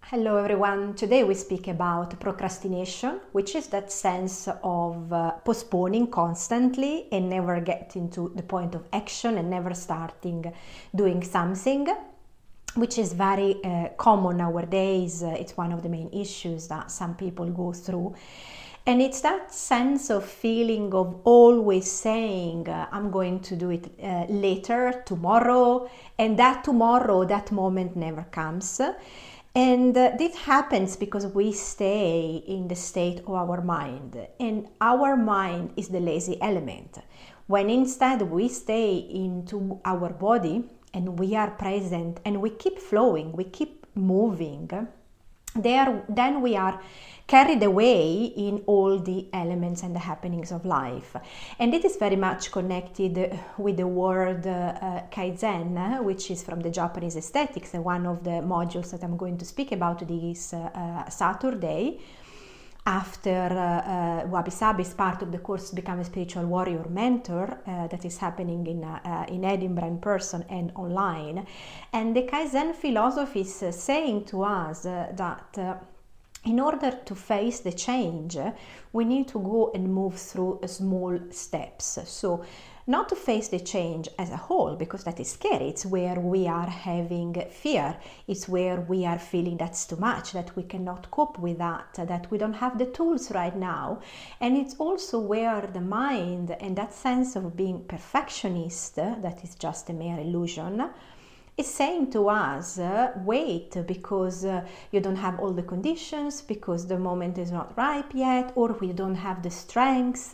Hello everyone, today we speak about procrastination, which is that sense of postponing constantly and never getting to the point of action and never starting doing something, which is very common nowadays. It's one of the main issues that some people go through. And it's that sense of feeling of always saying, I'm going to do it later, tomorrow, and that tomorrow, that moment never comes. And this happens because we stay in the state of our mind, and our mind is the lazy element. When instead we stay into our body and we are present and we keep flowing, we keep moving, then we are carried away in all the elements and the happenings of life. And it is very much connected with the word Kaizen, which is from the Japanese aesthetics, and one of the modules that I'm going to speak about this Saturday. After Wabi Sabi is part of the course Become a Spiritual Warrior Mentor that is happening in Edinburgh in person and online. And the Kaizen philosophy is saying to us that in order to face the change, we need to go and move through small steps. So not to face the change as a whole, because that is scary. It's where we are having fear. It's where we are feeling that's too much, that we cannot cope with that we don't have the tools right now. And it's also where the mind and that sense of being perfectionist, that is just a mere illusion, is saying to us, wait, because you don't have all the conditions, because the moment is not ripe yet, or we don't have the strengths.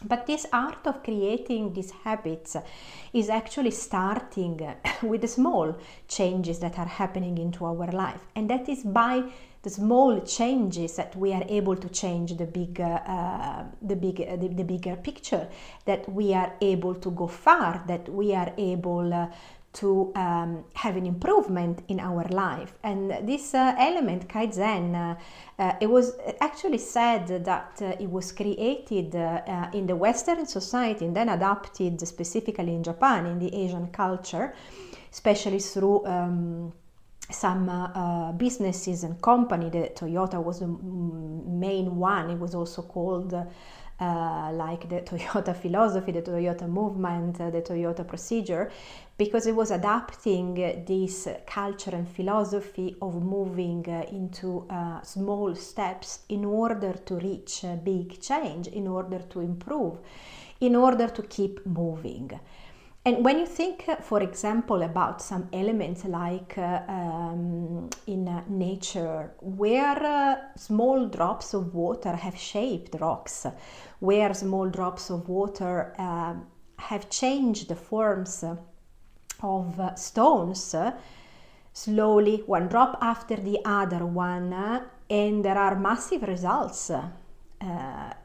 But this art of creating these habits is actually starting with the small changes that are happening into our life. And that is by the small changes that we are able to change the bigger picture, that we are able to go far, that we are able to have an improvement in our life. And this element, Kaizen, it was actually said that it was created in the Western society and then adopted specifically in Japan, in the Asian culture, especially through some businesses and company. The Toyota was the main one. It was also called like the Toyota philosophy, the Toyota movement, the Toyota procedure, because it was adapting this culture and philosophy of moving into small steps in order to reach big change, in order to improve, in order to keep moving. And when you think, for example, about some elements like in nature, where small drops of water have shaped rocks, where small drops of water have changed the forms of stones, slowly, one drop after the other one, and there are massive results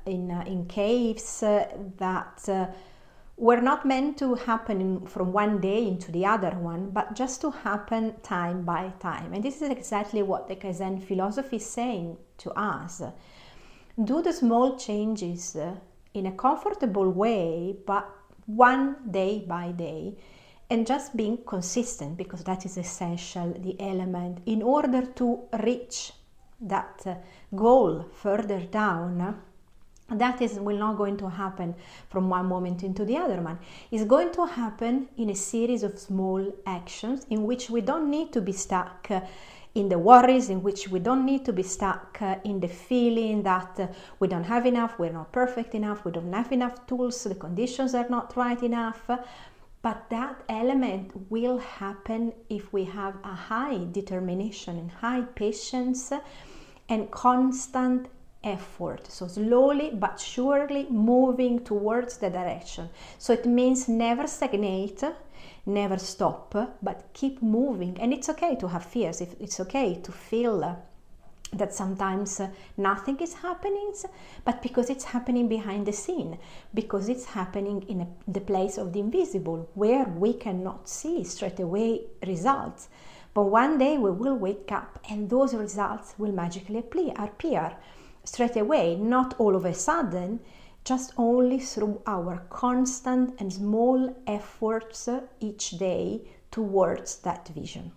in caves that were not meant to happen from one day into the other one, but just to happen time by time. And this is exactly what the Kaizen philosophy is saying to us. Do the small changes in a comfortable way, but one day by day, and just being consistent, because that is essential, the element, in order to reach that goal further down. That will not going to happen from one moment into the other one. It's going to happen in a series of small actions in which we don't need to be stuck in the worries, in which we don't need to be stuck in the feeling that we don't have enough, we're not perfect enough, we don't have enough tools, the conditions are not right enough. But that element will happen if we have a high determination and high patience and constant effort. So slowly but surely moving towards the direction. So it means never stagnate, never stop, but keep moving. And it's okay to have fears. It's okay to feel that sometimes nothing is happening, but because it's happening behind the scene, because it's happening in the place of the invisible, where we cannot see straight away results. But one day we will wake up and those results will magically appear straight away, not all of a sudden, just only through our constant and small efforts each day towards that vision.